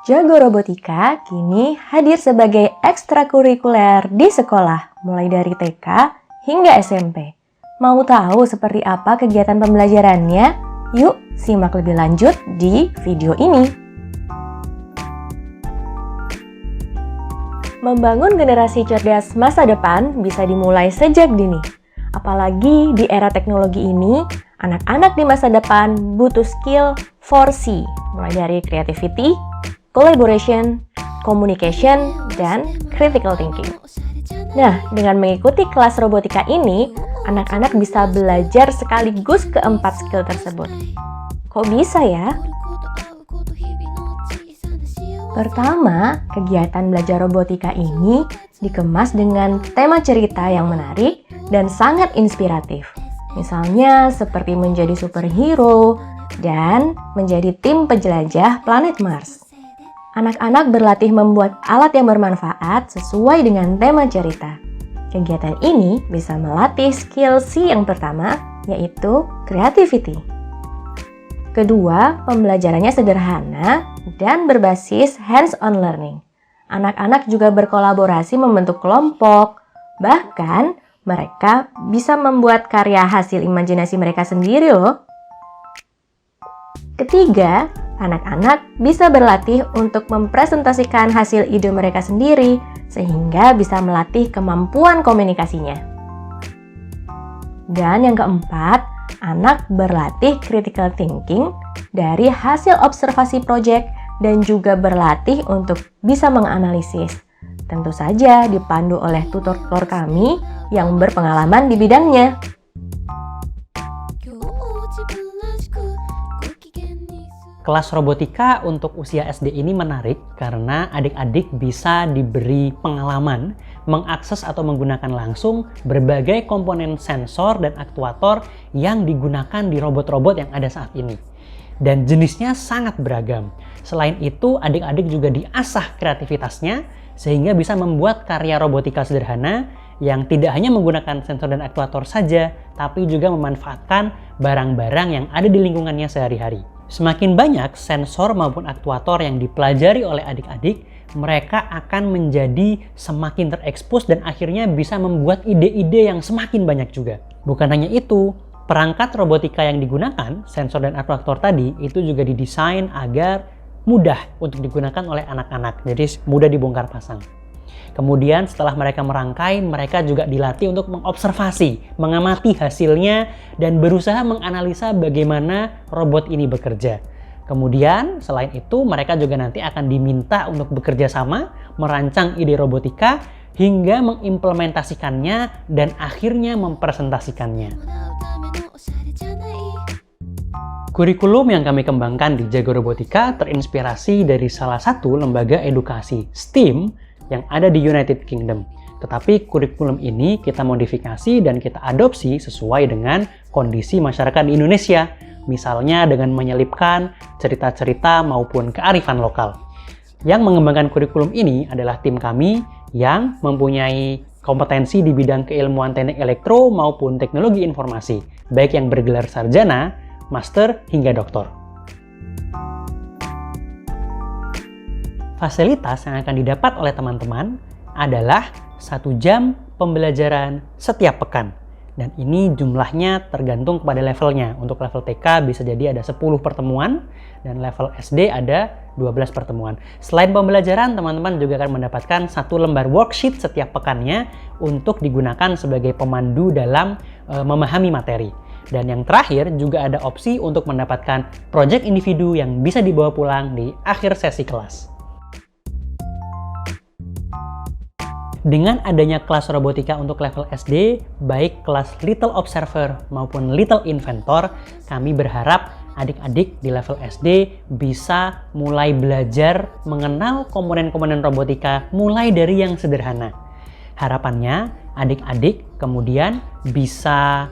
Jago Robotika kini hadir sebagai ekstrakurikuler di sekolah, mulai dari TK hingga SMP. Mau tahu seperti apa kegiatan pembelajarannya? Yuk, simak lebih lanjut di video ini. Membangun generasi cerdas masa depan bisa dimulai sejak dini. Apalagi di era teknologi ini, anak-anak di masa depan butuh skill 4C, mulai dari creativity, collaboration, communication, dan critical thinking. Nah, dengan mengikuti kelas robotika ini, anak-anak bisa belajar sekaligus keempat skill tersebut. Kok bisa ya? Pertama, kegiatan belajar robotika ini dikemas dengan tema cerita yang menarik dan sangat inspiratif. Misalnya seperti menjadi superhero dan menjadi tim penjelajah planet Mars. Anak-anak berlatih membuat alat yang bermanfaat sesuai dengan tema cerita. Kegiatan ini bisa melatih skill C yang pertama, yaitu creativity. Kedua, pembelajarannya sederhana dan berbasis hands-on learning. Anak-anak juga berkolaborasi membentuk kelompok, bahkan mereka bisa membuat karya hasil imajinasi mereka sendiri loh. Ketiga, anak-anak bisa berlatih untuk mempresentasikan hasil ide mereka sendiri, sehingga bisa melatih kemampuan komunikasinya. Dan yang keempat, anak berlatih critical thinking dari hasil observasi proyek dan juga berlatih untuk bisa menganalisis. Tentu saja dipandu oleh tutor-tutor kami yang berpengalaman di bidangnya. Kelas robotika untuk usia SD ini menarik karena adik-adik bisa diberi pengalaman mengakses atau menggunakan langsung berbagai komponen sensor dan aktuator yang digunakan di robot-robot yang ada saat ini. Dan jenisnya sangat beragam. Selain itu, adik-adik juga diasah kreativitasnya sehingga bisa membuat karya robotika sederhana yang tidak hanya menggunakan sensor dan aktuator saja, tapi juga memanfaatkan barang-barang yang ada di lingkungannya sehari-hari. Semakin banyak sensor maupun aktuator yang dipelajari oleh adik-adik, mereka akan menjadi semakin terekspos dan akhirnya bisa membuat ide-ide yang semakin banyak juga. Bukan hanya itu, perangkat robotika yang digunakan, sensor dan aktuator tadi, itu juga didesain agar mudah untuk digunakan oleh anak-anak, jadi mudah dibongkar pasang. Kemudian setelah mereka merangkai, mereka juga dilatih untuk mengobservasi, mengamati hasilnya, dan berusaha menganalisa bagaimana robot ini bekerja. Kemudian selain itu, mereka juga nanti akan diminta untuk bekerja sama, merancang ide robotika, hingga mengimplementasikannya dan akhirnya mempresentasikannya. Kurikulum yang kami kembangkan di Jago Robotika terinspirasi dari salah satu lembaga edukasi STEAM yang ada di United Kingdom. Tetapi kurikulum ini kita modifikasi dan kita adopsi sesuai dengan kondisi masyarakat di Indonesia. Misalnya dengan menyelipkan cerita-cerita maupun kearifan lokal. Yang mengembangkan kurikulum ini adalah tim kami yang mempunyai kompetensi di bidang keilmuan teknik elektro maupun teknologi informasi, baik yang bergelar sarjana, master, hingga doktor. Fasilitas yang akan didapat oleh teman-teman adalah 1 jam pembelajaran setiap pekan. Dan ini jumlahnya tergantung kepada levelnya. Untuk level TK bisa jadi ada 10 pertemuan, dan level SD ada 12 pertemuan. Selain pembelajaran, teman-teman juga akan mendapatkan 1 lembar worksheet setiap pekannya untuk digunakan sebagai pemandu dalam memahami materi. Dan yang terakhir juga ada opsi untuk mendapatkan proyek individu yang bisa dibawa pulang di akhir sesi kelas. Dengan adanya kelas robotika untuk level SD, baik kelas Little Observer maupun Little Inventor, kami berharap adik-adik di level SD bisa mulai belajar mengenal komponen-komponen robotika mulai dari yang sederhana. Harapannya, adik-adik kemudian bisa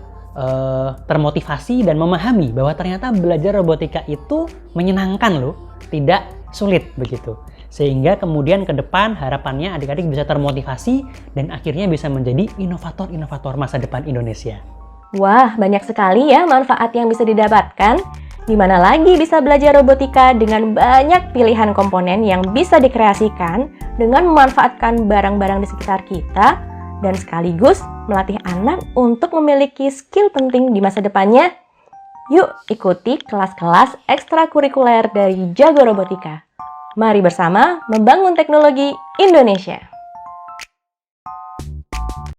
termotivasi dan memahami bahwa ternyata belajar robotika itu menyenangkan loh, tidak sulit begitu. Sehingga kemudian ke depan harapannya adik-adik bisa termotivasi dan akhirnya bisa menjadi inovator-inovator masa depan Indonesia. Wah, banyak sekali ya manfaat yang bisa didapatkan. Di mana lagi bisa belajar robotika dengan banyak pilihan komponen yang bisa dikreasikan dengan memanfaatkan barang-barang di sekitar kita dan sekaligus melatih anak untuk memiliki skill penting di masa depannya? Yuk ikuti kelas-kelas ekstrakurikuler dari Jago Robotika. Mari bersama membangun teknologi Indonesia.